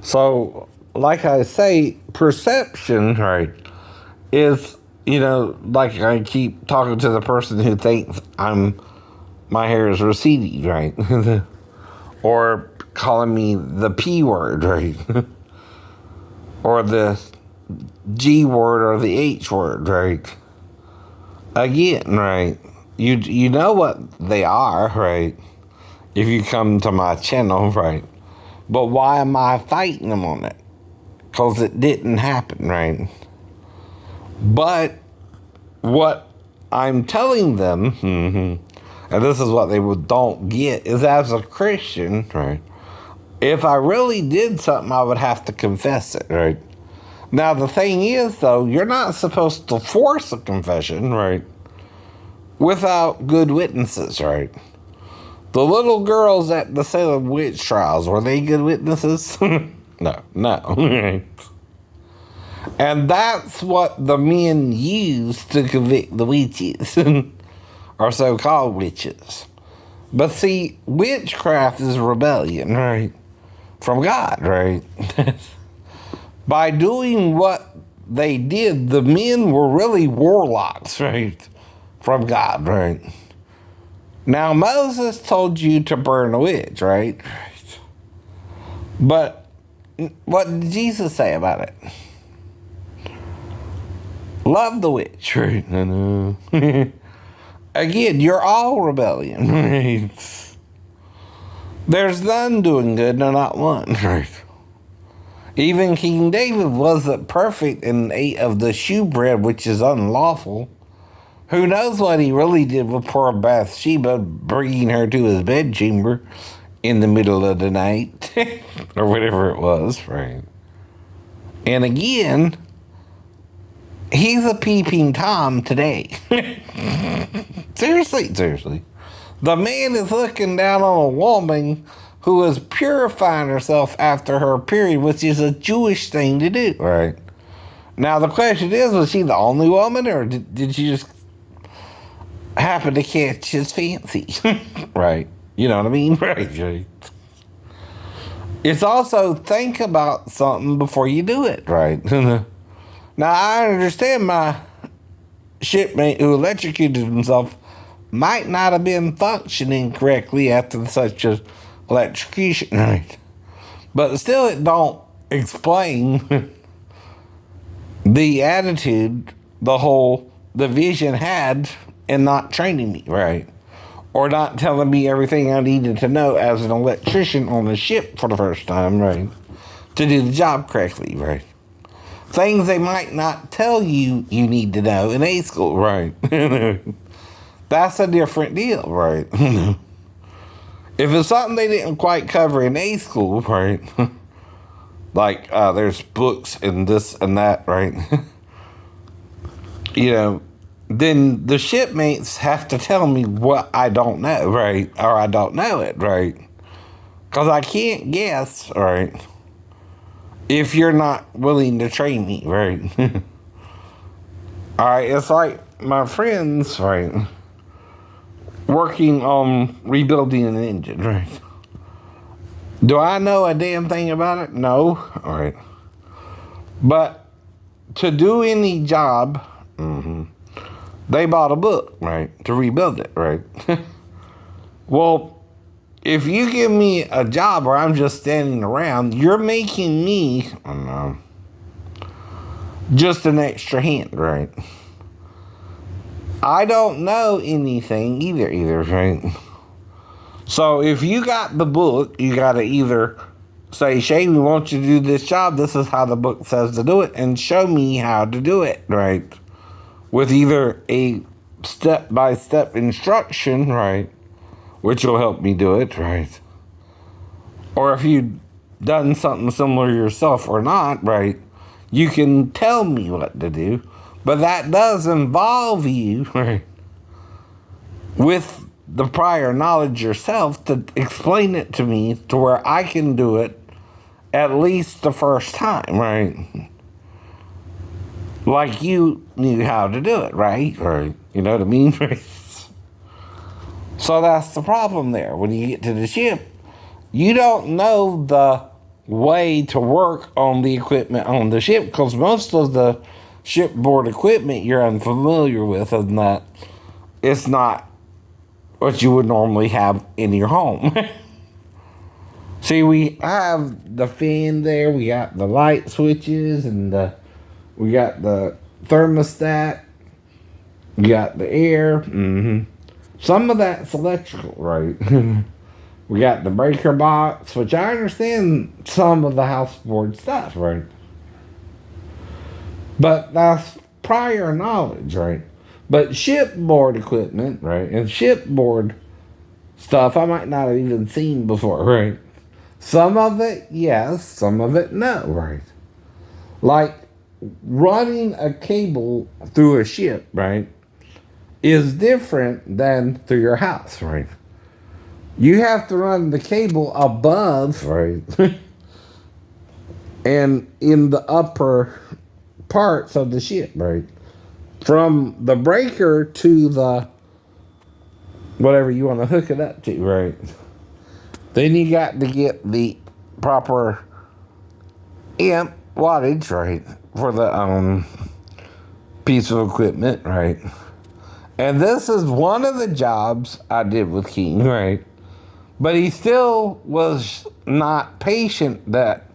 So, like I say, perception, right, is, like I keep talking to the person who thinks my hair is receding, right? Or calling me the P word, right? Or the G word or the H word, right? Again, right? You know what they are, right? If you come to my channel, right? But why am I fighting them on it? Because it didn't happen, right? But what I'm telling them, and this is what they don't get, is as a Christian, right? If I really did something, I would have to confess it, right? Now, the thing is, though, you're not supposed to force a confession, right? Without good witnesses, right? The little girls at the Salem witch trials, were they good witnesses? No. And that's what the men use to convict the witches, or so-called witches. But see, witchcraft is rebellion, right? From God, right? By doing what they did, the men were really warlocks, right? From God, right? Now, Moses told you to burn a witch, right? But what did Jesus say about it? Love the witch, right? Again, you're all rebellion, right? There's none doing good, no, not one, right? Even King David wasn't perfect and ate of the shewbread, which is unlawful. Who knows what he really did with poor Bathsheba, bringing her to his bedchamber in the middle of the night, or whatever it was, right? And again, he's a peeping Tom today. Seriously. The man is looking down on a woman who is purifying herself after her period, which is a Jewish thing to do, right? Now, the question is, was she the only woman, or did she just happen to catch his fancy? Right? You know what I mean? Right. It's also think about something before you do it, right? Now, I understand my shipmate who electrocuted himself might not have been functioning correctly after such an electrocution, right? But still, it don't explain the attitude the vision had in not training me, right? Or not telling me everything I needed to know as an electrician on a ship for the first time, right? To do the job correctly, right? Things they might not tell you need to know in A school, right? That's a different deal, right? If it's something they didn't quite cover in A school, right? Like, there's books and this and that, right? Then the shipmates have to tell me what I don't know, right? Or I don't know it, right? Because I can't guess, right? If you're not willing to train me, right? All right, it's like my friends, right? Working on rebuilding an engine, right? Do I know a damn thing about it? No. All right. But to do any job, they bought a book, right? To rebuild it, right? Well, if you give me a job where I'm just standing around, you're making me, just an extra hand, right? I don't know anything either, right? So if you got the book, you got to either say, Shay, we want you to do this job. This is how the book says to do it, and show me how to do it, right? With either a step-by-step instruction, right? Which will help me do it, right? Or if you've done something similar yourself or not, right? You can tell me what to do. But that does involve you, right? With the prior knowledge yourself to explain it to me to where I can do it at least the first time, right? Like you knew how to do it, right? Or, you know what I mean? So that's the problem there. When you get to the ship, you don't know the way to work on the equipment on the ship, because most of the shipboard equipment you're unfamiliar with, and that it's not what you would normally have in your home. See, we have the fan there, we got the light switches, and we got the thermostat, we got the air. Some of that's electrical, right? We got the breaker box, which I understand some of the houseboard stuff, right? But that's prior knowledge, right? But shipboard equipment, right, and shipboard stuff I might not have even seen before, right? Some of it, yes. Some of it, no, right? Like running a cable through a ship, right, is different than through your house, right? You have to run the cable above, right, and in the upper parts of the ship, right? From the breaker to the whatever you want to hook it up to, right? Then you got to get the proper amp wattage, right, for the piece of equipment, right? And this is one of the jobs I did with King, right? But he still was not patient that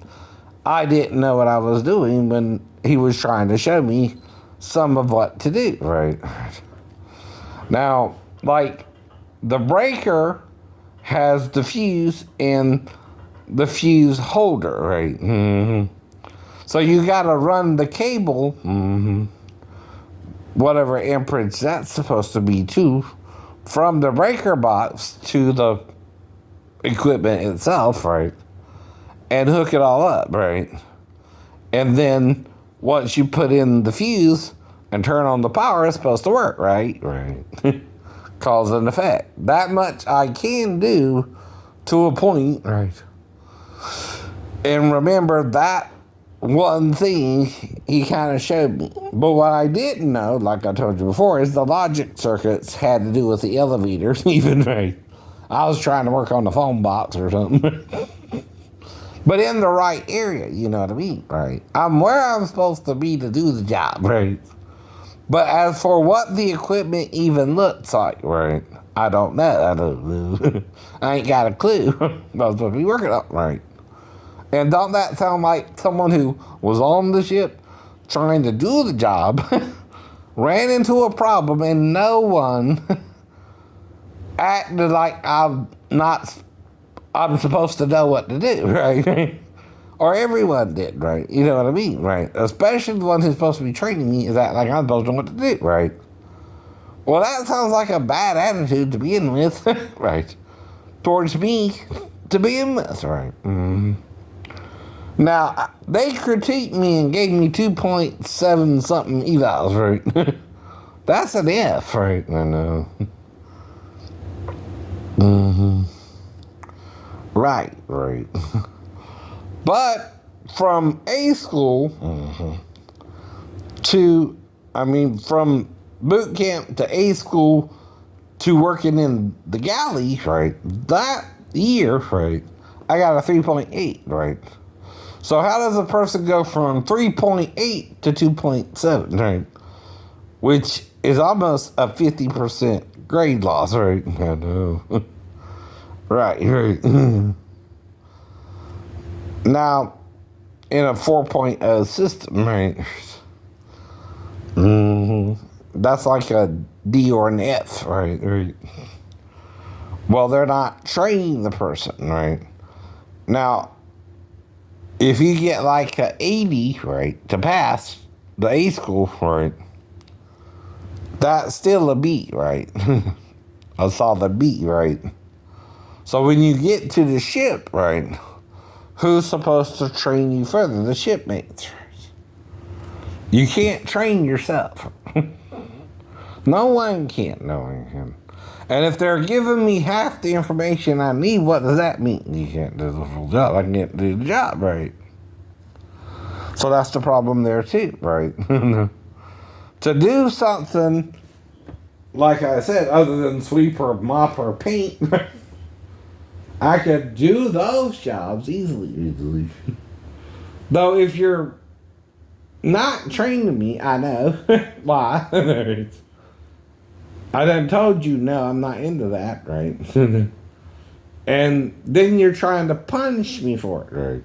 I didn't know what I was doing when he was trying to show me some of what to do, right? Now, like, the breaker has the fuse and the fuse holder, right? So you gotta run the cable, whatever amperage that's supposed to be to, from the breaker box to the equipment itself, right? And hook it all up, right? And then once you put in the fuse and turn on the power, it's supposed to work, right? Right. Cause and effect. That much I can do to a point, right? And remember that one thing he kind of showed me. But what I didn't know, like I told you before, is the logic circuits had to do with the elevators, even, right? I was trying to work on the phone box or something. But in the right area, you know what I mean, right? I'm where I'm supposed to be to do the job, right? But as for what the equipment even looks like, right, I don't know. I ain't got a clue. I was supposed to be working on, right? And don't that sound like someone who was on the ship trying to do the job, ran into a problem, and no one acted like I'm supposed to know what to do, right? Or everyone did, right? You know what I mean, right? Especially the one who's supposed to be training me is acting like I'm supposed to know what to do, right? Well, that sounds like a bad attitude to begin with, right? Towards me to begin with, right? Now, they critiqued me and gave me 2.7 something evals, right? That's an F, right? I know. Right. But from A school from boot camp to A school to working in the galley, right? That year, right, I got a 3.8, right? So how does a person go from 3.8 to 2.7, right? Which is almost a 50% grade loss, right? I know. Right. Now, in a 4.0 system, right? That's like a D or an F, right? Well, they're not training the person, right? Now, if you get like a 80, right, to pass the A school, right, that's still a B, right? A solid B, right? So when you get to the ship, right, who's supposed to train you further? The shipmates. You can't train yourself. No one can. And if they're giving me half the information I need, what does that mean? You can't do the full job. I can't do the job, right? So that's the problem there too, right? To do something, like I said, other than sweep or mop or paint, I could do those jobs easily. Though if you're not training me, I know. Why? I done told you no, I'm not into that, right? And then you're trying to punish me for it, right?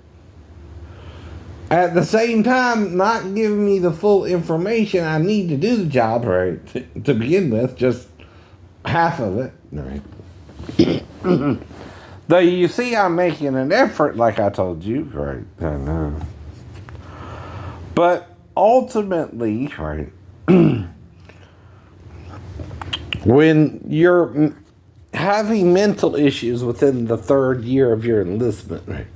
At the same time, not giving me the full information I need to do the job, right? To begin with, just half of it, right? Though you see, I'm making an effort, like I told you, right? I know. But ultimately, right, when you're having mental issues within the third year of your enlistment, right,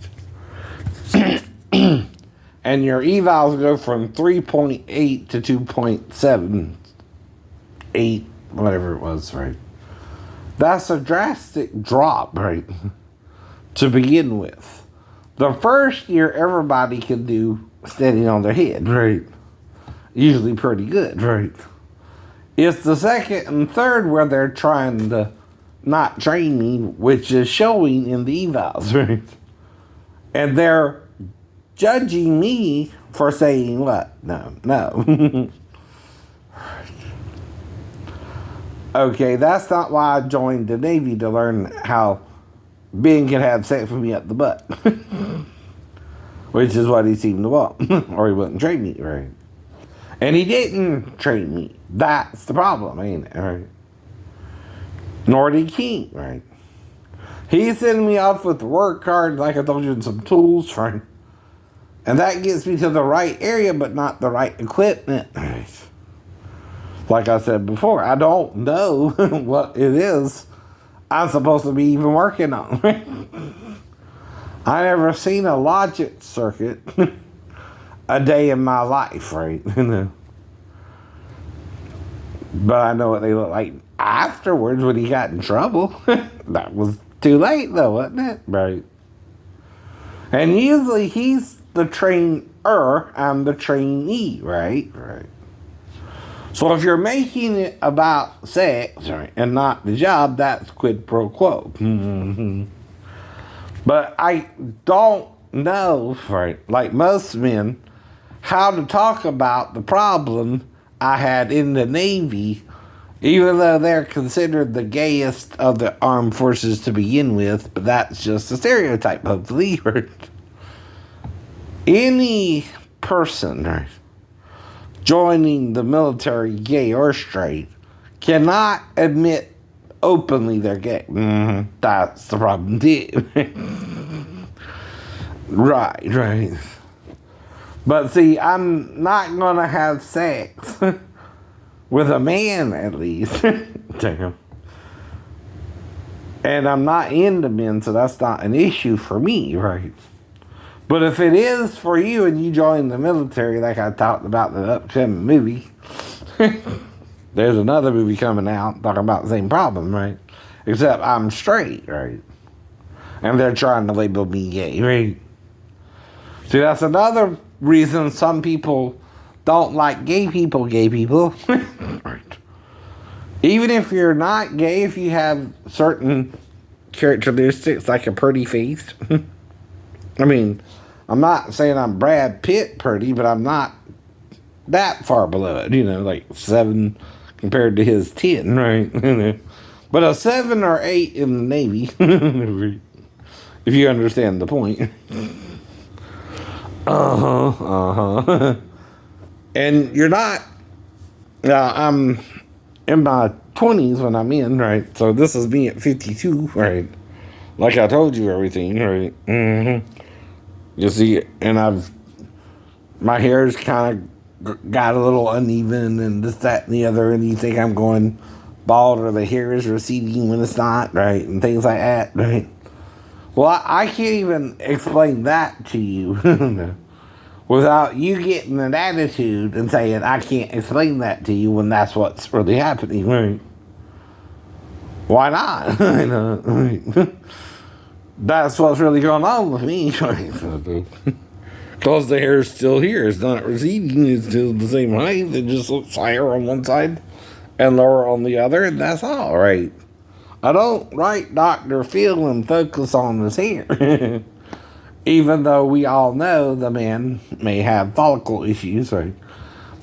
and your evals go from 3.8 to 2.78, whatever it was, right, that's a drastic drop, right, to begin with. The first year, everybody can do standing on their head, right? Usually pretty good, right? It's the second and third where they're trying to not train me, which is showing in the evals, right? And they're judging me for saying what? No. Okay, that's not why I joined the Navy, to learn how Ben can have sex with me up the butt. Which is what he seemed to want. Or he wouldn't train me, right? And he didn't train me. That's the problem, ain't it? Right? Nor did he, right? He's sending me off with the work card, like I told you, and some tools, right? And that gets me to the right area, but not the right equipment, right? Like I said before, I don't know what it is I'm supposed to be even working on. I never seen a logic circuit a day in my life, right? But I know what they look like afterwards when he got in trouble. That was too late, though, wasn't it? Right. And usually he's the trainer, I'm the trainee, right? Right. So if you're making it about sex, right, and not the job, that's quid pro quo. But I don't know, right, like most men, how to talk about the problem I had in the Navy, even though they're considered the gayest of the armed forces to begin with. But that's just a stereotype, hopefully. Right? Any person, right, joining the military, gay or straight, cannot admit openly they're gay. That's the problem, too. Right. But see, I'm not going to have sex with a man, at least. Damn. And I'm not into men, so that's not an issue for me, right? But if it is for you and you join the military, like I talked about in the upcoming movie, there's another movie coming out talking about the same problem, right? Except I'm straight, right? And they're trying to label me gay, right? See, that's another reason some people don't like gay people. Right. Even if you're not gay, if you have certain characteristics like a pretty face. I mean, I'm not saying I'm Brad Pitt pretty, but I'm not that far below it, like 7 compared to his 10, right? But a 7 or 8 in the Navy, if you understand the point. And you're not, I'm in my 20s when I'm in, right? So this is me at 52, right? Like I told you everything, right? You see, and my hair's kind of got a little uneven and this, that, and the other, and you think I'm going bald or the hair is receding when it's not, right? And things like that, right? Well, I can't even explain that to you without you getting an attitude and saying, I can't explain that to you when that's what's really happening, right? Why not? That's what's really going on with me. Because the hair's still here. It's not receding. It's still the same height. It just looks higher on one side and lower on the other, and that's all right. I don't write Dr. Phil and focus on his hair. Even though we all know the man may have follicle issues, right?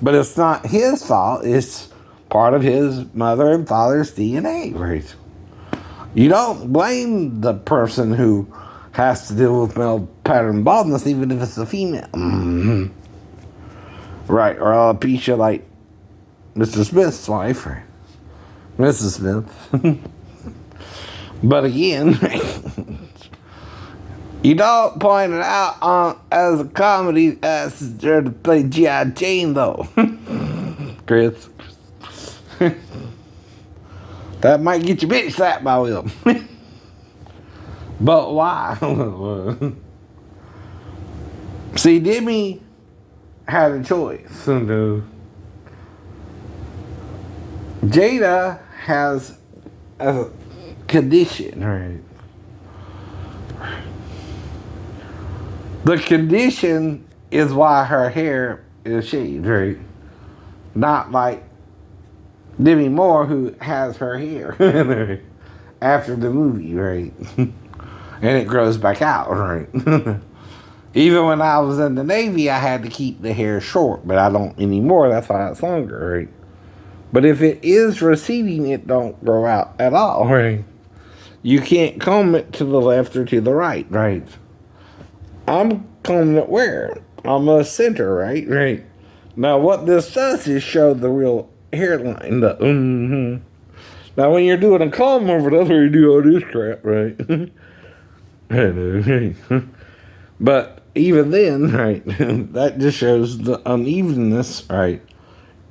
But it's not his fault. It's part of his mother and father's DNA, right? You don't blame the person who has to deal with male pattern baldness, even if it's a female. Mm-hmm. Right, or alopecia like Mr. Smith's wife, or Mrs. Smith. But again, you don't point it out as a comedy as there to play G.I. Jane, though. Chris. That might get your bitch slapped by Will. But why? See, Demi had a choice. Jada has a condition, right? The condition is why her hair is shaved, right? Not like Demi Moore, who has her hair after the movie, right? And it grows back out, right? Even when I was in the Navy, I had to keep the hair short, but I don't anymore. That's why it's longer, right? But if it is receding, it don't grow out at all, right? You can't comb it to the left or to the right, right? I'm combing it where? On the center, right? Right. Now, what this does is show the real hairline. Now, when you're doing a comb over, that's where you do all this crap, right? But even then, right, that just shows the unevenness, right?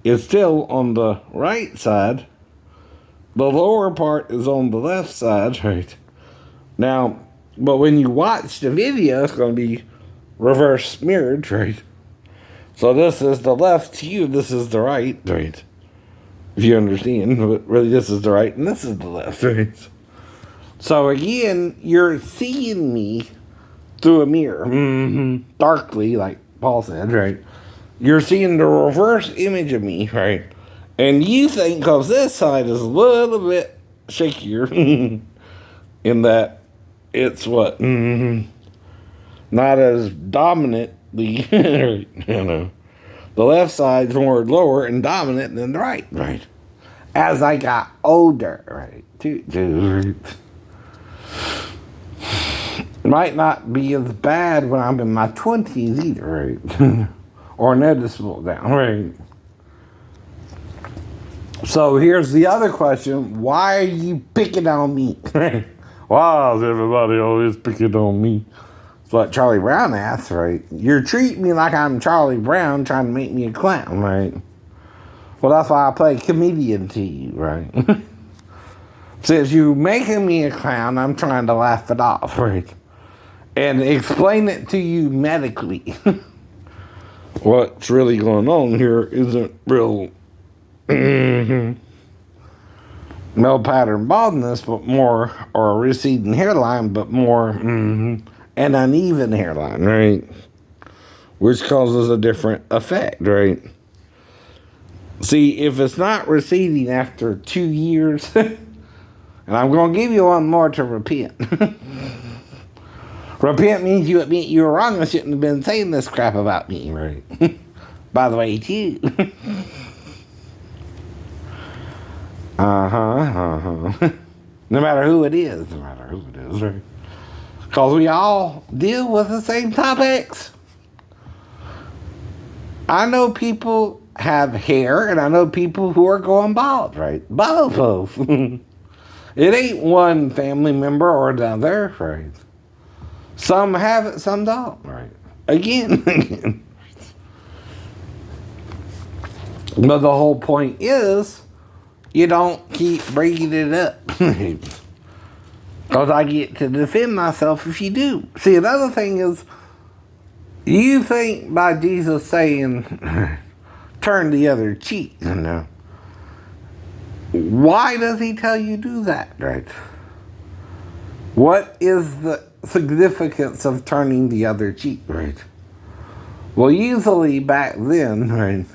It's still on the right side. The lower part is on the left side, right? Now, but when you watch the video, it's going to be reverse mirrored, right? So this is the left to you, this is the right, right? If you understand, but really this is the right and this is the left, right? So again, you're seeing me through a mirror, darkly, like Paul said, right? You're seeing the reverse image of me, right? And you think because this side is a little bit shakier in that it's what? Not as dominantly, The left side's more lower and dominant than the right, right? As I got older, right? Might not be as bad when I'm in my 20s either, right? Or noticeable down, right? So here's the other question. Why are you picking on me? Why is everybody always picking on me? It's what Charlie Brown asked, right? You're treating me like I'm Charlie Brown trying to make me a clown, right? Well, that's why I play comedian to you, right? Since you're making me a clown, I'm trying to laugh it off, right? And explain it to you medically. What's really going on here isn't real male pattern baldness, but more, or a receding hairline, but more an uneven hairline, right? Which causes a different effect, right? See, if it's not receding after 2 years, and I'm going to give you one more to repent. Repent means you admit you were wrong. I shouldn't have been saying this crap about me, right? By the way, too. No matter who it is, right? Because we all deal with the same topics. I know people have hair, and I know people who are going bald, right? Both. It ain't one family member or another, right? Some have it, some don't, right? Again. But the whole point is, you don't keep bringing it up. Because I get to defend myself if you do. See, another thing is, you think by Jesus saying, turn the other cheek, why does he tell you do that, right? What is the significance of turning the other cheek, right? Well, usually back then, right,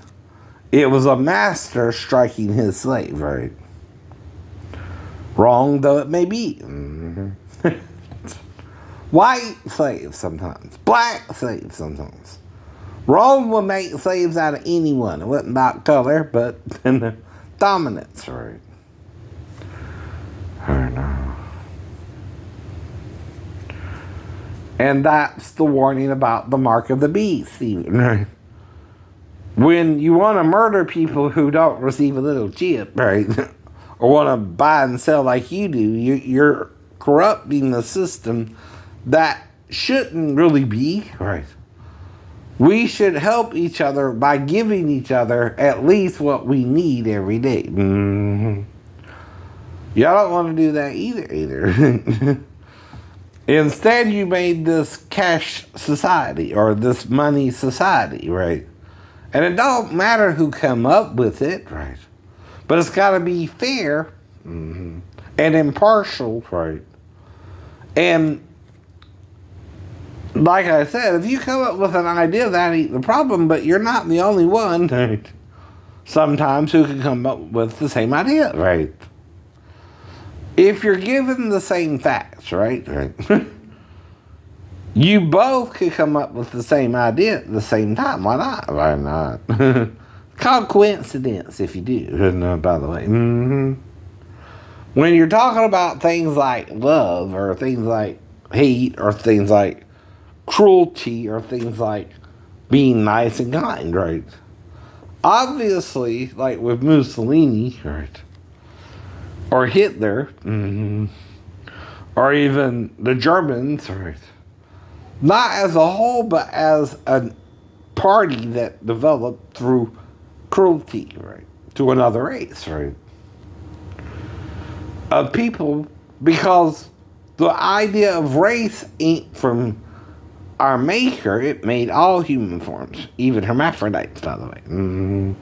it was a master striking his slave, right? Wrong though it may be. White slaves sometimes. Black slaves sometimes. Rome would make slaves out of anyone. It wasn't about color, but dominance, right? I know. And that's the warning about the mark of the beast, even, right? When you want to murder people who don't receive a little chip, right? Or want to buy and sell like you do, you're corrupting the system that shouldn't really be, right? We should help each other by giving each other at least what we need every day. Mm-hmm. Y'all don't want to do that either. Instead, you made this cash society or this money society, right? And it don't matter who come up with it, right? But it's got to be fair and impartial, right? And like I said, if you come up with an idea, that ain't the problem, but you're not the only one, right? Sometimes who can come up with the same idea, right? If you're given the same facts, right? You both could come up with the same idea at the same time. Why not? Why not? Called coincidence if you do, by the way. When you're talking about things like love or things like hate or things like cruelty or things like being nice and kind, right? Obviously, like with Mussolini, right? Or Hitler, or even the Germans, right? Not as a whole, but as a party that developed through cruelty, right? To another race, right? Of people, because the idea of race ain't from our maker. It made all human forms, even hermaphrodites, by the way.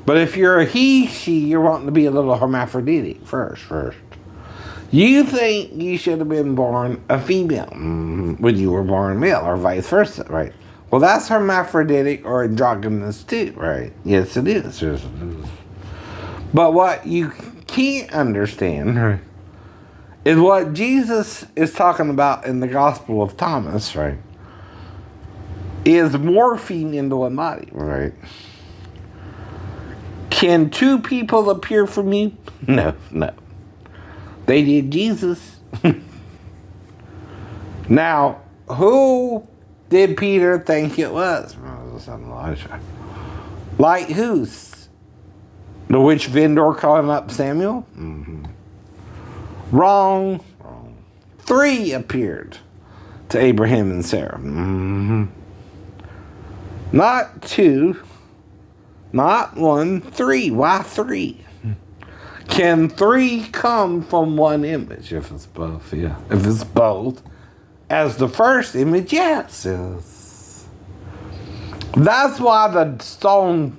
But if you're a he, she, you're wanting to be a little hermaphroditic first. You think you should have been born a female when you were born male, or vice versa, right? Well, that's hermaphroditic or androgynous too, right? Yes, it is. But what you can't understand, right, is what Jesus is talking about in the Gospel of Thomas, right? Is morphing into one body, right? Can two people appear from you? No. They did Jesus. Now, who did Peter think it was? Elijah. Like who's? The witch vendor calling up Samuel? Wrong. 3 appeared to Abraham and Sarah. Not 2. Not 1. 3. Why 3? Can 3 come from one image? If it's both, yeah. If it's both, as the first image, yes. That's why the stone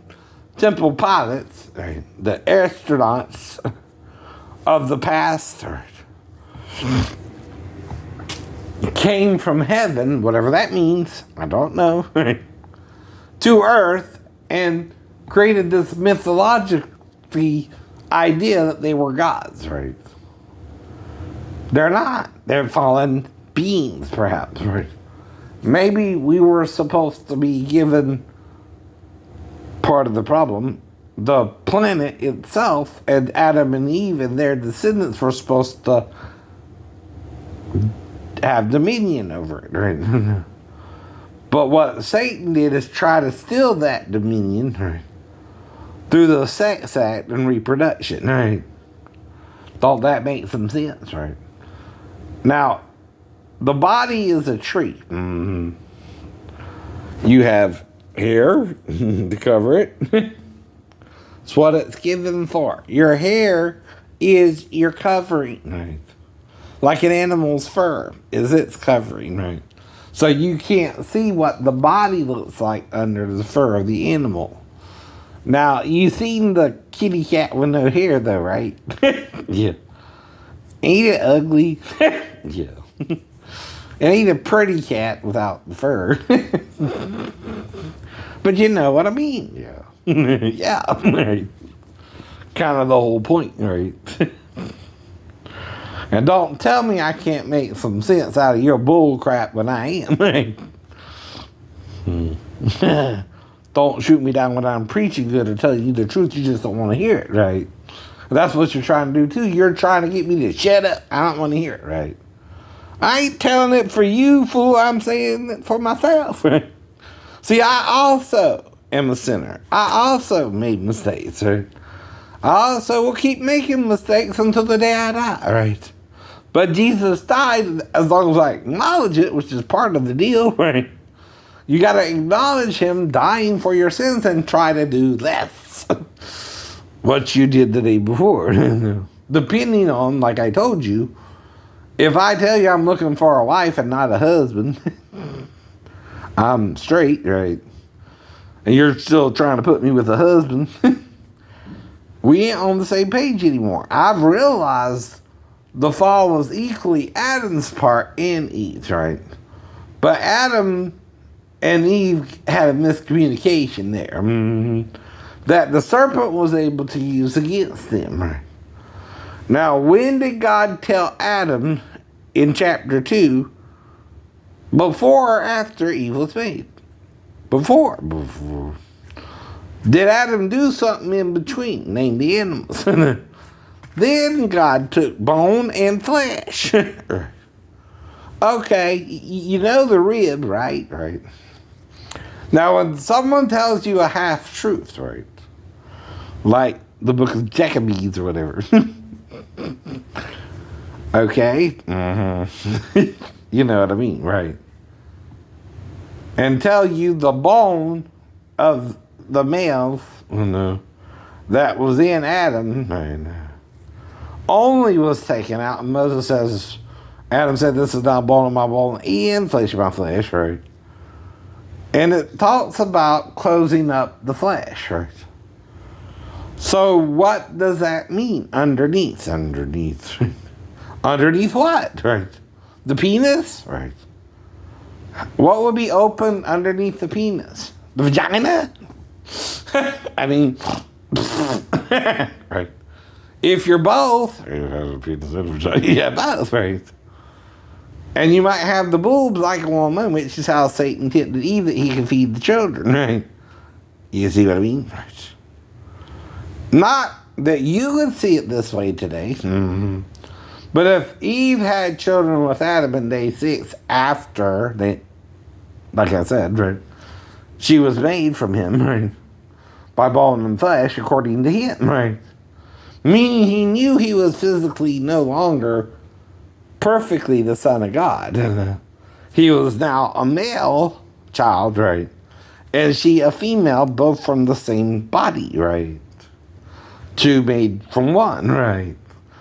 temple pilots, right, the astronauts of the past, right, came from heaven, whatever that means, I don't know, right, to earth and created this mythological idea that they were gods, right? They're not. They're fallen beings, perhaps, right? Maybe we were supposed to be given part of the problem. The planet itself and Adam and Eve and their descendants were supposed to have dominion over it, right? But what Satan did is try to steal that dominion, right, through the sex act and reproduction, right? Thought that makes some sense, right? Now, the body is a tree. You have hair to cover it. It's what it's given for. Your hair is your covering, right? Like an animal's fur is its covering, right? So you can't see what the body looks like under the fur of the animal. Now, you seen the kitty cat with no hair, though, right? Yeah. Ain't it ugly? Yeah. It ain't a pretty cat without the fur. But you know what I mean. Yeah. Yeah. Right. Kind of the whole point, right? And don't tell me I can't make some sense out of your bull crap when I am. Don't shoot me down when I'm preaching good or tell you the truth. You just don't want to hear it, right? That's what you're trying to do too. You're trying to get me to shut up. I don't want to hear it, right? I ain't telling it for you, fool. I'm saying it for myself. See, I also am a sinner. I also made mistakes, right? I also will keep making mistakes until the day I die, right? But Jesus died as long as I acknowledge it, which is part of the deal, right? You got to acknowledge him dying for your sins and try to do less what you did the day before. Depending on, like I told you, if I tell you I'm looking for a wife and not a husband, I'm straight, right? And you're still trying to put me with a husband, we ain't on the same page anymore. I've realized the fall was equally Adam's part and Eve's, right? But Adam and Eve had a miscommunication there. That the serpent was able to use against them, right? Now, when did God tell Adam in chapter 2, before or after Eve was made? Before. Did Adam do something in between? Name the animals. Then God took bone and flesh. Okay, you know the rib, right? Right. Now, when someone tells you a half-truth, right? Like the book of Jacobees or whatever. Okay? You know what I mean, right? And tell you the bone of the males that was in Adam only was taken out. And Moses says, Adam said, this is not bone of my bone and flesh of my flesh, right? And it talks about closing up the flesh, right? So what does that mean? Underneath. Underneath what, right? The penis, right? What would be open underneath the penis? The vagina? I mean, right? If you're both, yeah, both, right? And you might have the boobs like a woman, which is how Satan tempted Eve, that he can feed the children, right? You see what I mean? Right. Not that you would see it this way today. But if Eve had children with Adam in day 6 after they, like I said, right, she was made from him, right, by bone and flesh, according to him, right? Meaning he knew he was physically no longer perfectly the Son of God. He was now a male child, right? And she a female, both from the same body, right? Two made from one, right?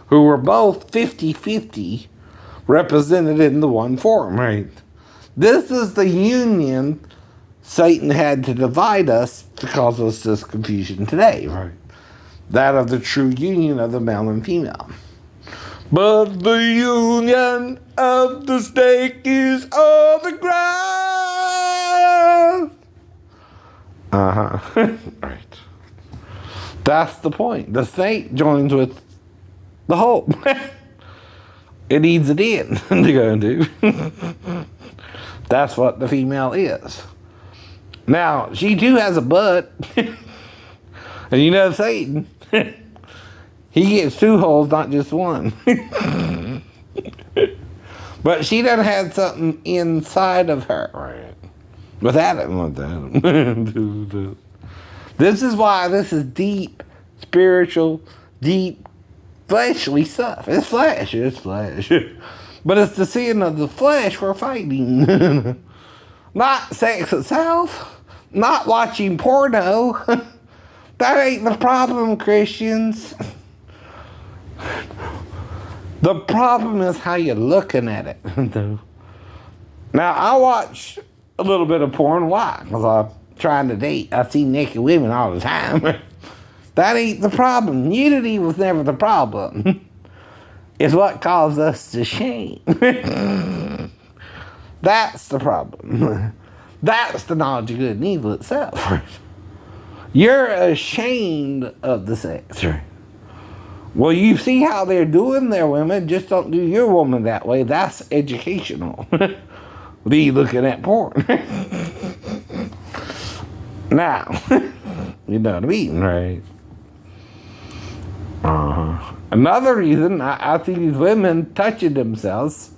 Who were both 50-50 represented in the one form, right? This is the union Satan had to divide us to cause us this confusion today, right? That of the true union of the male and female. But the union of the snake is on the ground. Right. That's the point. The snake joins with the hope. It needs an end to go into. That's what the female is. Now, she too has a butt. And you know Satan. He gets 2 holes, not just one. But she done had something inside of her, right? With Adam. This is why this is deep, spiritual, deep, fleshly stuff. It's flesh. But it's the sin of the flesh we're fighting. Not sex itself. Not watching porno. That ain't the problem, Christians. The problem is how you're looking at it. Now, I watch a little bit of porn. Why? Because I'm trying to date. I see naked women all the time. That ain't the problem. Nudity was never the problem. It's what caused us to shame. That's the problem. That's the knowledge of good and evil itself. You're ashamed of the sex, right? Well, you see how they're doing their women. Just don't do your woman that way. That's educational. Be looking at porn. Now, you know what I mean, right? Another reason I see these women touching themselves.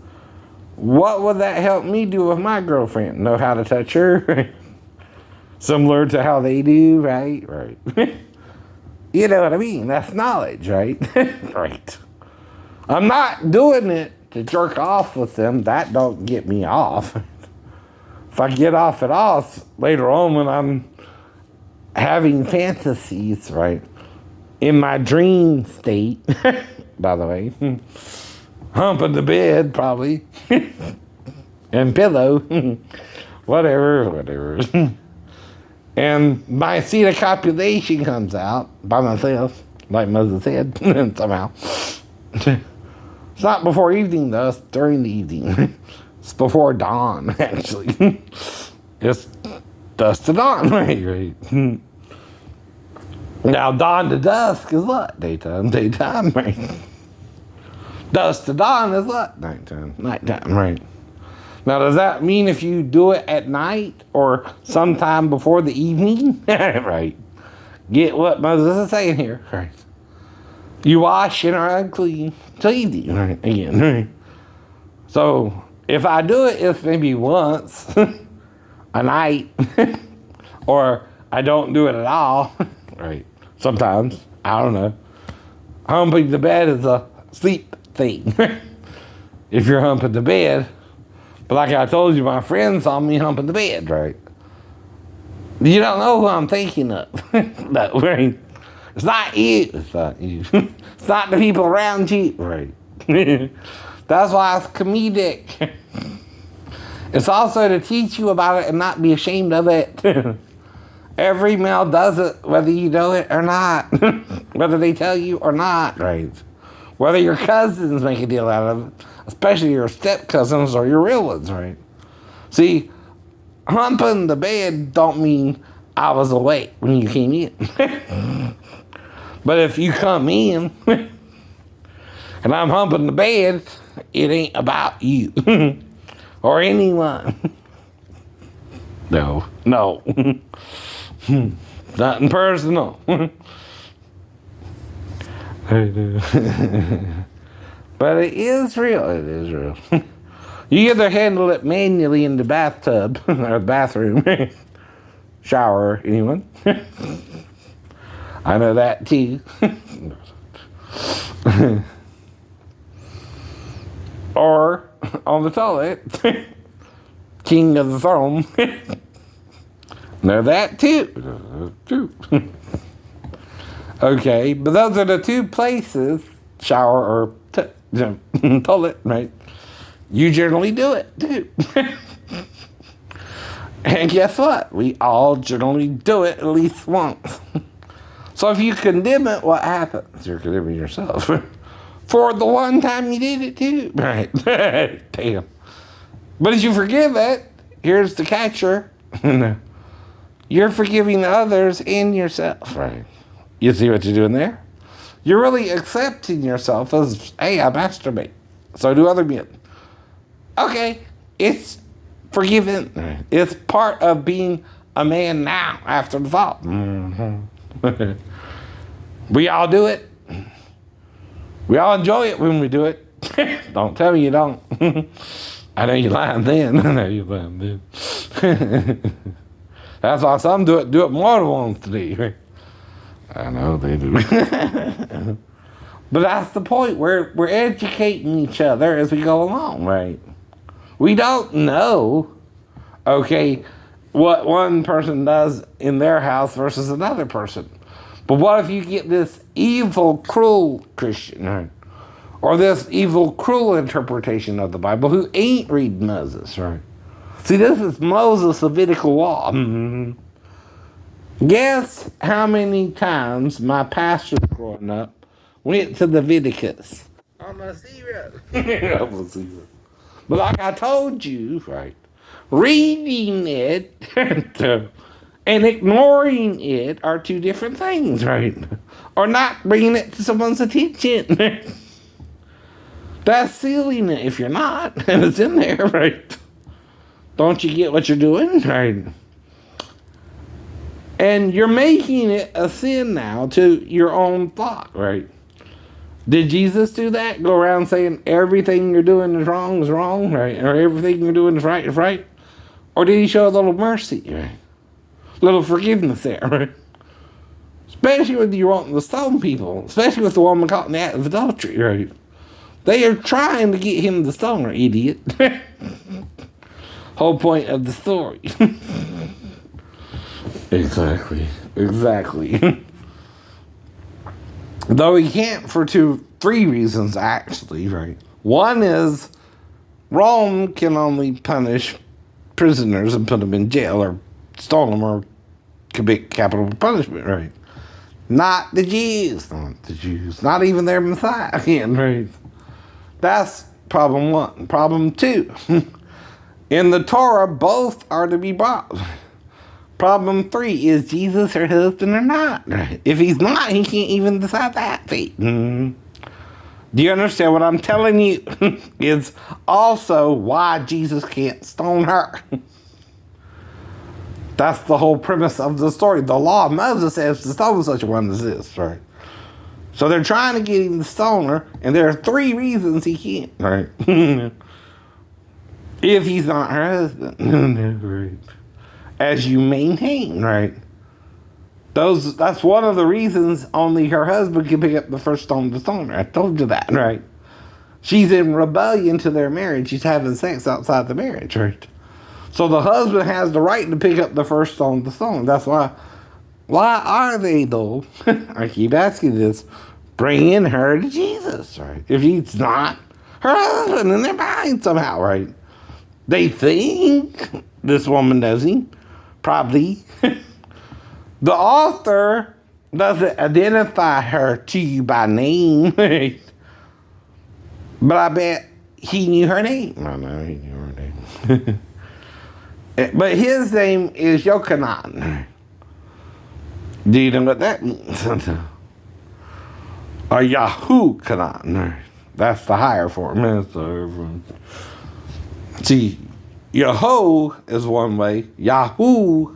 What would that help me do with my girlfriend? Know how to touch her? Similar to how they do, right? Right. You know what I mean? That's knowledge, right? Right. I'm not doing it to jerk off with them. That don't get me off. If I get off at all later on when I'm having fantasies, right? In my dream state, by the way. Humping the bed, probably. And pillow. Whatever. And my seed of copulation comes out by myself, like Moses said, somehow. It's not before evening, though. It's during the evening. It's before dawn, actually. It's dusk to dawn, right? Now, dawn to dusk is what? Daytime, right? Dusk to dawn is what? Nighttime, right? Now, does that mean if you do it at night or sometime before the evening? Right. Get what Moses is saying here, right? You wash and are unclean till evening, right? Again, right? So, if I do it, it's maybe once a night, or I don't do it at all, right? Sometimes, I don't know. Humping the bed is a sleep thing. If you're humping the bed, but like I told you, my friend saw me humping the bed, right? You don't know who I'm thinking of. That way, it's not you. It's not you. It's not the people around you, right? That's why it's comedic. It's also to teach you about it and not be ashamed of it. Every male does it, whether you know it or not. Whether they tell you or not, right? Whether your cousins make a deal out of it, especially your step cousins or your real ones, right? See, humping the bed don't mean I was awake when you came in. But if you come in and I'm humping the bed, it ain't about you or anyone. No. Nothing personal. But it is real. You either handle it manually in the bathtub or the bathroom, shower, anyone? I know that too. Or on the toilet, king of the throne. Know that too. Okay, but those are the two places, shower or toilet, right? You generally do it too. And guess what? We all generally do it at least once. So if you condemn it, what happens? You're condemning yourself. For the one time you did it too. Right. Damn. But if you forgive it, here's the catcher. You're forgiving others and yourself. Right. You see what you're doing there? You're really accepting yourself as, hey, I masturbate. So do other men. Okay, it's forgiven. Right. It's part of being a man now after the fall. Mm-hmm. We all do it. We all enjoy it when we do it. Don't tell me you don't. I know you're lying then. That's why some do it more than once today. I know they do. But that's the point. We're educating each other as we go along, right? We don't know, okay, what one person does in their house versus another person. But what if you get this evil, cruel Christian, right? Or this evil, cruel interpretation of the Bible who ain't reading Moses, right? See, this is Moses' Levitical law. Mm-hmm. Guess how many times my pastor growing up went to Leviticus? Almost zero. Almost zero. But like I told you, right, reading it and ignoring it are two different things, right? Or not bringing it to someone's attention. That's sealing it if you're not, and it's in there, right? Don't you get what you're doing, right? And you're making it a sin now to your own thought, right? Did Jesus do that? Go around saying everything you're doing is wrong, right? Or everything you're doing is right? Or did he show a little mercy, right? A little forgiveness there, right? Especially when you're wanting to stone people, especially with the woman caught in the act of adultery, right? They are trying to get him to stone her, idiot. Whole point of the story. Exactly. Though he can't for three reasons, actually, right? One is Rome can only punish prisoners and put them in jail or stone them or commit capital punishment, right? Not the Jews. Not even their Messiah again, right? That's problem one. Problem two. In the Torah, both are to be brought. Problem three, is Jesus her husband or not? If he's not, he can't even decide that fate. Do you understand what I'm telling you? It's also why Jesus can't stone her. That's the whole premise of the story. The law of Moses says to stone such a one as this, right? So they're trying to get him to stone her, and there are three reasons he can't, right? If he's not her husband, right? As you maintain, right? That's one of the reasons only her husband can pick up the first stone to stone her. I told you that, right? She's in rebellion to their marriage. She's having sex outside the marriage, right? So the husband has the right to pick up the first stone to stone. That's why are they, though? I keep asking this, bringing her to Jesus, right? If he's not her husband in their mind somehow, right? They think this woman doesn't. Probably. The author doesn't identify her to you by name. But I bet he knew her name. I know he knew her name. But his name is Yochanan. Do you know what that means? Or Yahuchanan. That's the higher form. See, Yahoo is one way. Yahoo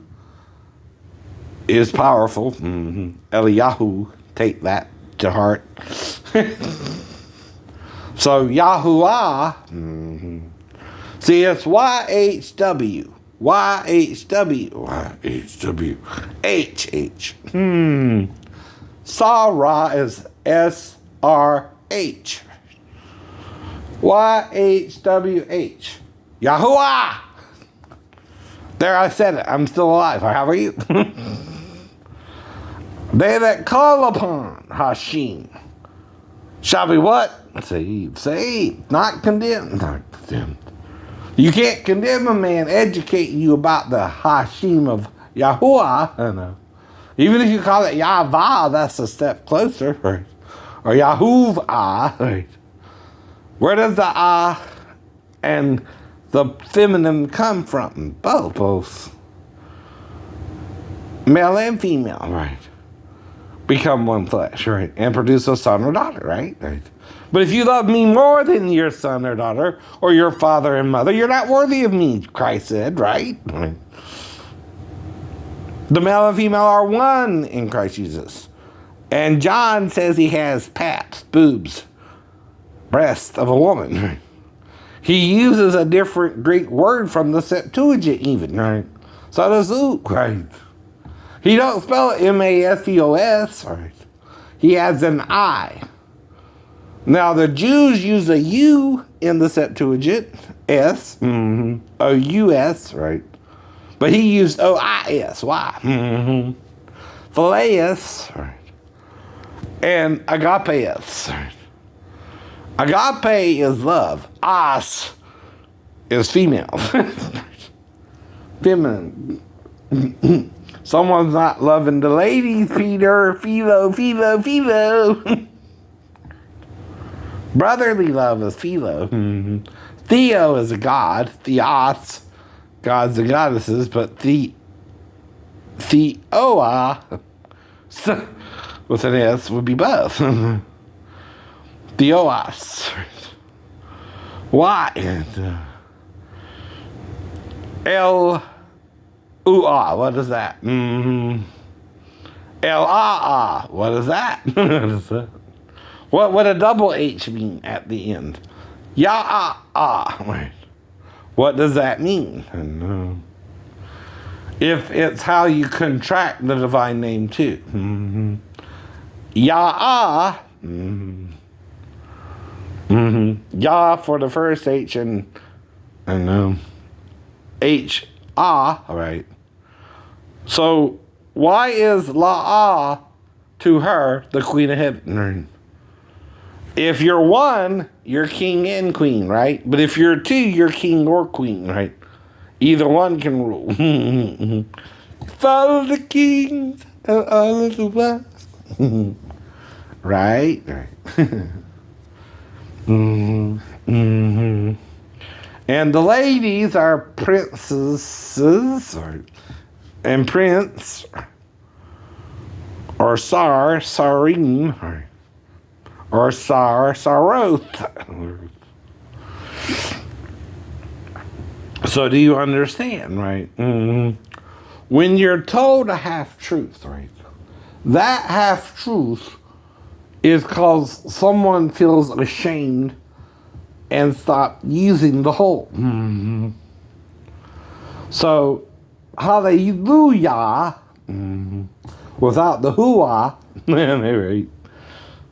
is powerful. Eliyahu, take that to heart. So Yahuwah. See, it's YHW. HH. Sarah is SRH. YHWH. Yahuwah! There, I said it. I'm still alive. How are you? They that call upon Hashem shall be what? Saved. Not condemned. You can't condemn a man educating you about the Hashem of Yahuwah. I know. Even if you call it Yahweh, that's a step closer. Right? Or Yahuwah. Right? Where does the and the feminine come from? Both. Male and female, right? Become one flesh, right? And produce a son or daughter, right? But if you love me more than your son or daughter, or your father and mother, you're not worthy of me, Christ said, right? The male and female are one in Christ Jesus. And John says he has paps, boobs, breast of a woman. He uses a different Greek word from the Septuagint even, right? So does Luke, right? He don't spell it M-A-S-T-O-S, right? He has an I. Now the Jews use a U in the Septuagint, S, O-U-S, right? But he used O-I-S, why? Phileus, right? And agapeus, right? Agape is love. As is female. Feminine. Someone's not loving the ladies, Peter. Philo. Brotherly love is philo. Theo is a god. Theos, gods and goddesses. But Theoa, so, with an S, would be both. Theos. Why? L-U-A, what is that? L-A-A, what is that? What would a double H mean at the end? Ya-a-a. What does that mean? If it's how you contract the divine name too. Ya-a. Ya for the first H and H-A, right? So why is La-a to her the queen of heaven? If you're one, you're king and queen, right? But if you're two, you're king or queen, right? Either one can rule. Follow the kings of all of the world. Right? And the ladies are princesses and prince or Sarim or Saroth. So do you understand, right? When you're told a half-truth, right? That half-truth is because someone feels ashamed and stop using the whole. So, hallelujah, without the hua,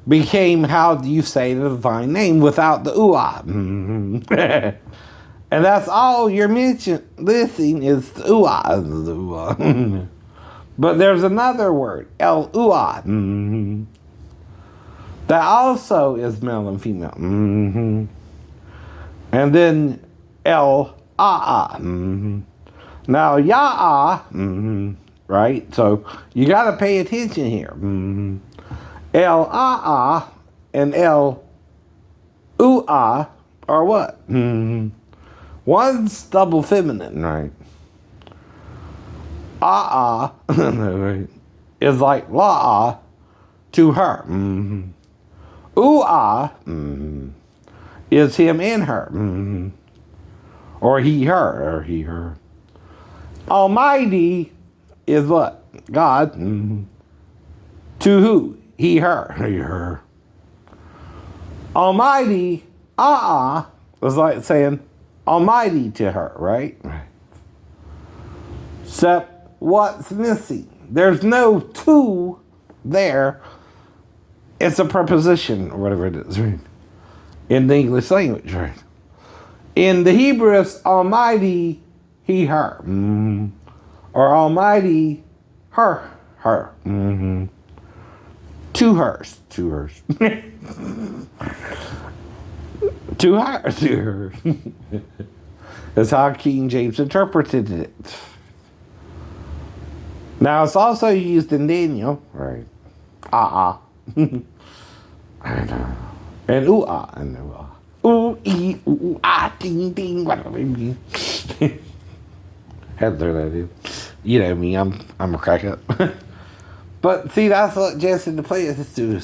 became, how do you say the divine name without the ua? And that's all you're missing is the ua. But there's another word, el-ua, that also is male and female. And then el-a-a. Now, ya-a, right? So you got to pay attention here. El-a-a and el-u-a are what? One's double feminine, right? A-a is like la-a to her. U-a is him and her. Or he, her, or he, her. Almighty is what? God. To who? He, her. He, her. Almighty, is like saying almighty to her, right? Except what's missing? There's no to there. It's a preposition, or whatever it is, right? In the English language, right? In the Hebrew, it's almighty, he, her. Or almighty, her, her. To hers, to hers. To her, to her. That's how King James interpreted it. Now, it's also used in Daniel, right? And ooh-ah, and ooh-ah. Ooh-ee, ooh-ah, ding-ding, whatever it means. Had to throw that in. You know me, I'm a crack up. But see, that's what Jesse the player do.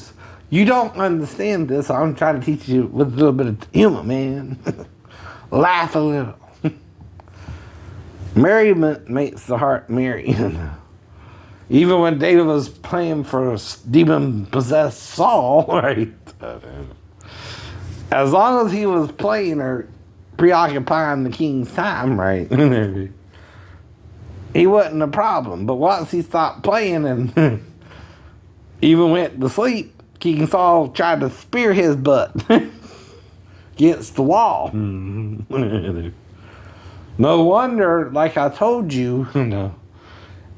You don't understand this, so I'm trying to teach you with a little bit of humor, man. Laugh a little. Merriment makes the heart merry. Even when David was playing for demon-possessed Saul, right? As long as he was playing or preoccupying the king's time, right? He wasn't a problem. But once he stopped playing and even went to sleep, King Saul tried to spear his butt against the wall. No wonder, like I told you,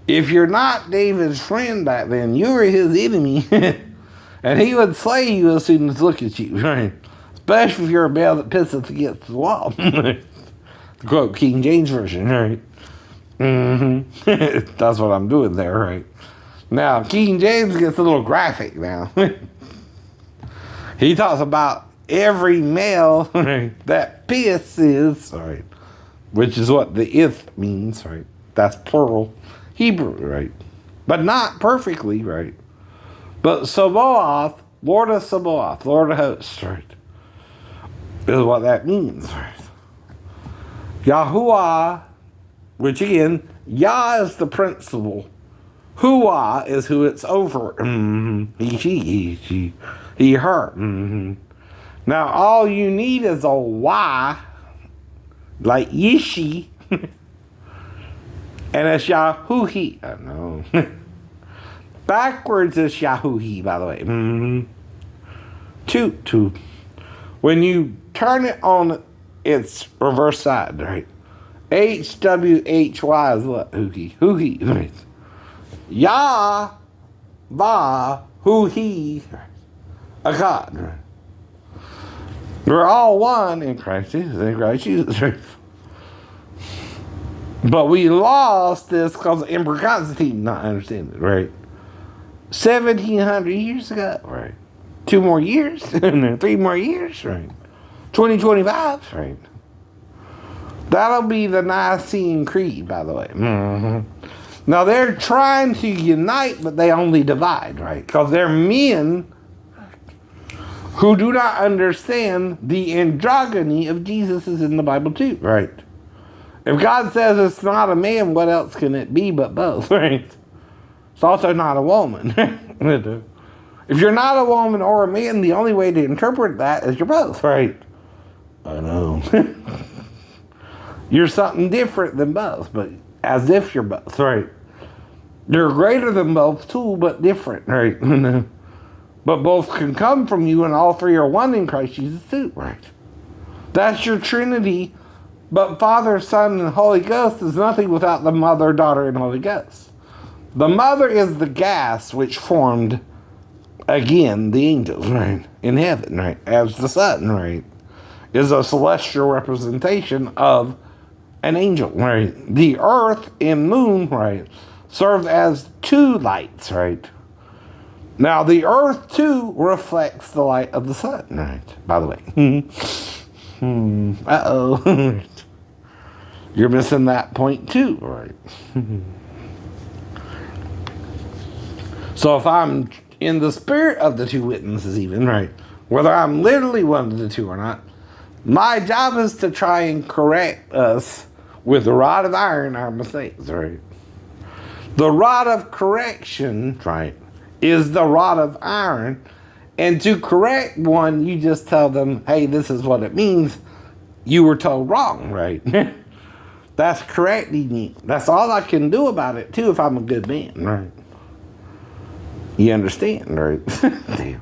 if you're not David's friend back then, you were his enemy. And he would slay you as soon as he look at you, right? Especially if you're a bell that pisses against the wall. To quote King James Version, right? That's what I'm doing there, right? Now, King James gets a little graphic now. He talks about every male that pisses, right? Which is what the if means, right? That's plural. Hebrew, right? But not perfectly, right? But Sabaoth, Lord of Sabaoth, Lord of hosts, right? Is what that means, right? Yahuwah, which again, Yah is the principle. Huah is who it's over. He, her. Now, all you need is a Y, like Yishi, and it's Yahuhi. I know. Backwards is Yahuhi, by the way. Two. When you turn it on its reverse side, right? HWHY is what? Huhi, right? Yah, Va, Huhi, a God, right? We're all one in Christ Jesus, right? But we lost this because of Emperor Constantine not understanding it, right? 1,700 years ago, right? 2 more years, 3 more years, right? 2025, right? That'll be the Nicene Creed, by the way. Now, they're trying to unite, but they only divide, right? Because they're men who do not understand the androgyny of Jesus is in the Bible too, right? If God says it's not a man, what else can it be but both, right? It's also not a woman. If you're not a woman or a man, the only way to interpret that is you're both, right? I know. You're something different than both, but as if you're both, right? You're greater than both too, but different, right? But both can come from you, and all three are one in Christ Jesus too, right? That's your Trinity. But Father, Son, and Holy Ghost is nothing without the Mother, Daughter, and Holy Ghost. The Mother is the gas which formed, again, the angels, right? In heaven, right? As the Son, right? Is a celestial representation of an angel, right? The earth and moon, right? Serve as 2 lights, right? Now, the earth, too, reflects the light of the sun, right? By the way. Uh-oh. You're missing that point, too, right? So if I'm in the spirit of the 2 witnesses even, right? Whether I'm literally one of the 2 or not, my job is to try and correct us with the rod of iron our mistakes, right? The rod of correction, right, is the rod of iron. And to correct one, you just tell them, hey, this is what it means. You were told wrong, right? That's correcting you. That's all I can do about it, too, if I'm a good man, right? You understand, right? Damn.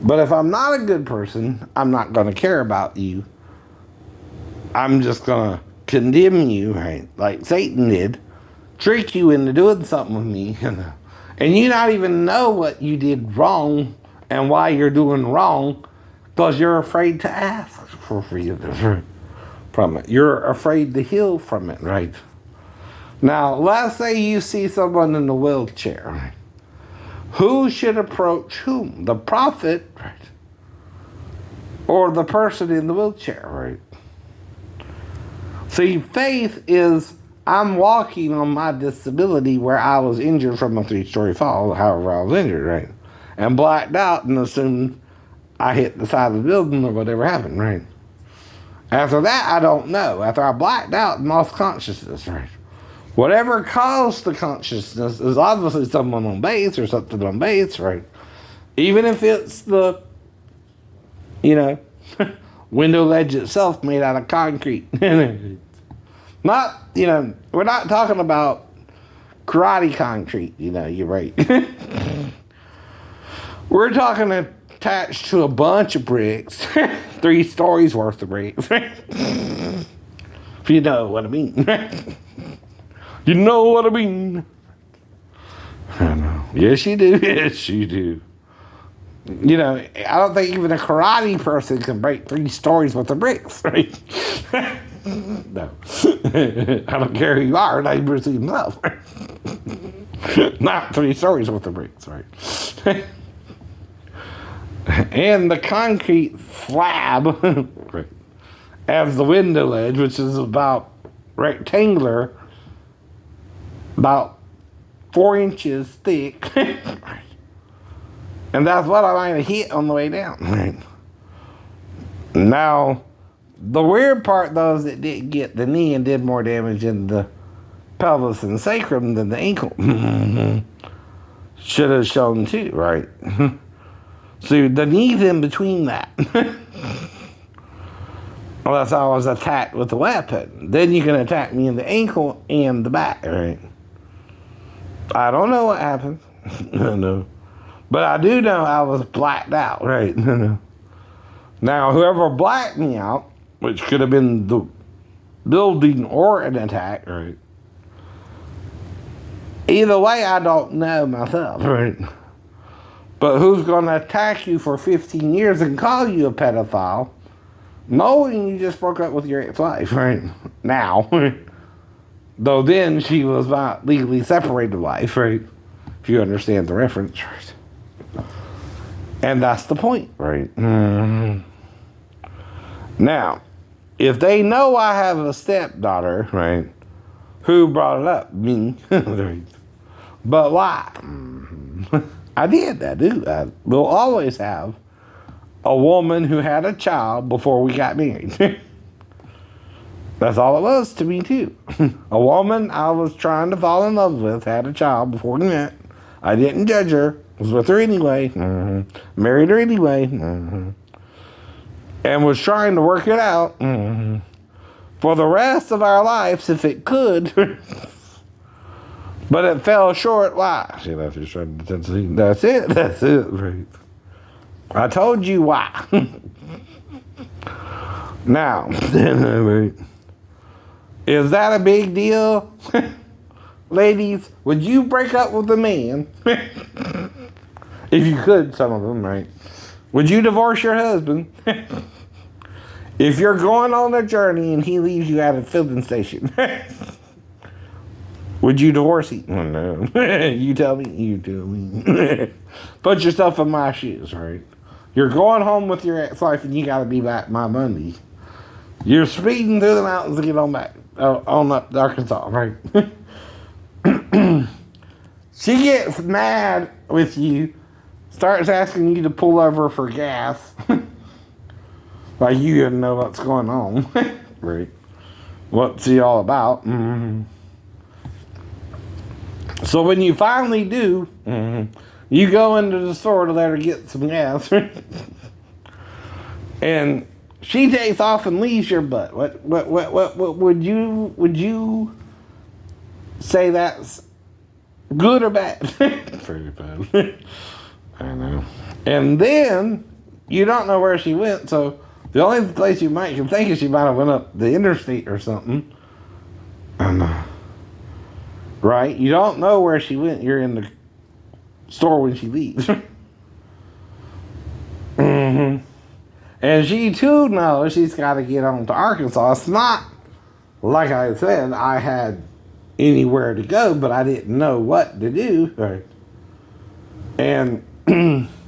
But if I'm not a good person, I'm not going to care about you. I'm just going to condemn you, right? Like Satan did. Trick you into doing something with me. And you not even know what you did wrong and why you're doing wrong because you're afraid to ask for forgiveness from it. You're afraid to heal from it, right? Now, let's say you see someone in a wheelchair, right? Who should approach whom? The prophet, right? Or the person in the wheelchair, right? See, faith is, I'm walking on my disability where I was injured from a 3-story fall, however I was injured, right? And blacked out and assumed I hit the side of the building or whatever happened, right? After that, I don't know. After I blacked out and lost consciousness, right? Whatever caused the consciousness is obviously someone on base or something on base, right? Even if it's the, window ledge itself made out of concrete. Not, we're not talking about karate concrete, you're right. We're talking attached to a bunch of bricks, 3 stories worth of bricks. If you know what I mean. You know what I mean. I know. Yes, you do. Yes, you do. I don't think even a karate person can break 3 stories worth of bricks, right? No. I don't care who you are, not even Bruce Lee himself. Not 3 stories worth of bricks, right? And the concrete slab, right, as the window ledge, which is about rectangular, about 4 inches thick. And that's what I might have hit on the way down. Right. Now, the weird part, though, is it did get the knee and did more damage in the pelvis and sacrum than the ankle. Should have shown too, right? So the knee's in between that. Unless I was attacked with a weapon. Then you can attack me in the ankle and the back, right? I don't know what happened. No. But I do know I was blacked out, right? Now, whoever blacked me out, which could have been the building or an attack, right? Either way, I don't know myself, right? But who's going to attack you for 15 years and call you a pedophile, knowing you just broke up with your ex-wife, right? Now. Though then she was not legally separated wife, right? If you understand the reference, right? And that's the point, right? Mm-hmm. Now, if they know I have a stepdaughter, right? Who brought it up? Me. Right. But why? I did. I do. I will always have a woman who had a child before we got married. That's all it was to me, too. A woman I was trying to fall in love with had a child before we met. I didn't judge her. Was with her anyway. Mm-hmm. Married her anyway. Mm-hmm. And was trying to work it out. Mm-hmm. For the rest of our lives, if it could. But it fell short. Why? She left her straight to Tennessee. That's it. That's it. Right. I told you why. Now, is that a big deal? Ladies, would you break up with a man? If you could, some of them, right? Would you divorce your husband? If you're going on a journey and he leaves you at a filling station, would you divorce him? Oh, no. You tell me. You tell me. Put yourself in my shoes, right? You're going home with your ex-wife and you got to be back by Monday. You're speeding through the mountains to get on back, on up to Arkansas, right? She gets mad with you, starts asking you to pull over for gas. Like you didn't know what's going on. Right. What's he all about? Mm-hmm. So when you finally do, you go into the store to let her get some gas. And she takes off and leaves your butt. What would you say that's good or bad? Very bad. I know. And then you don't know where she went, so the only place you might can think is she might have went up the interstate or something. I know. Right? You don't know where she went. You're in the store when she leaves. Mm-hmm. And she too knows she's got to get on to Arkansas. It's not, like I said, I had anywhere to go, but I didn't know what to do. Right? And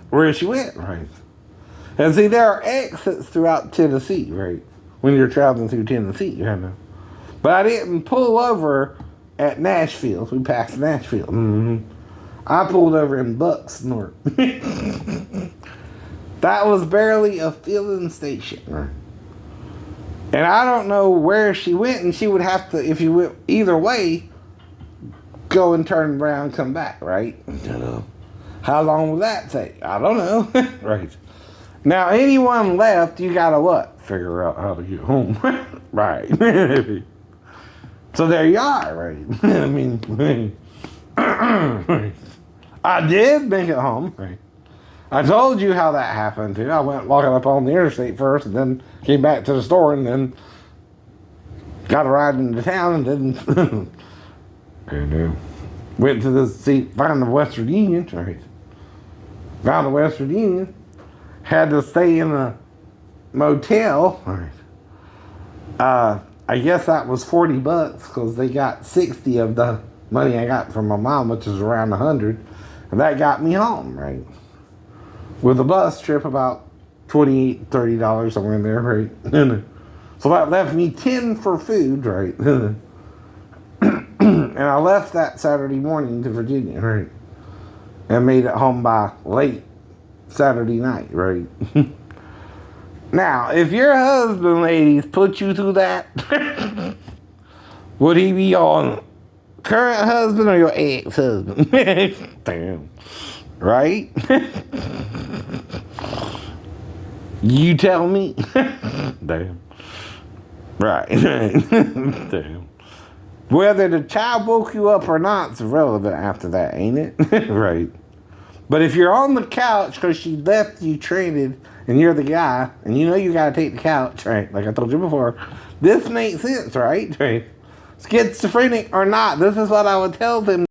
where she went, right? And see, there are exits throughout Tennessee, right? When you're traveling through Tennessee, I know. But I didn't pull over at Nashville. We passed Nashville. Mm-hmm. I pulled over in Bucksnort. That was barely a filling station, right? And I don't know where she went, and she would have to, if you went either way, go and turn around, come back, right? How long will that take? I don't know. Right. Now, anyone left, you gotta what? Figure out how to get home. Right. So there you are, right? I mean, I did make it home, right? I told you how that happened, too. I went walking up on the interstate first, and then came back to the store, and then got a ride into town, and then and, went to find the Western Union, right? Found the Western Union. Had to stay in a motel. Right. I guess that was $40 because they got 60 of the money I got from my mom, which is around 100, and that got me home, right? With a bus trip, about $28, $30 somewhere in there, right? So that left me 10 for food, right? And I left that Saturday morning to Virginia, right? And made it home by late Saturday night, right? Now, if your husband, ladies, put you through that, would he be your current husband or your ex-husband? Damn. Right? You tell me. Damn. Right. Damn. Whether the child woke you up or not is irrelevant after that, ain't it? Right. But if you're on the couch because she left you traded and you're the guy and you know you got to take the couch, right? Like I told you before, this makes sense, right? Right. Schizophrenic or not, this is what I would tell them.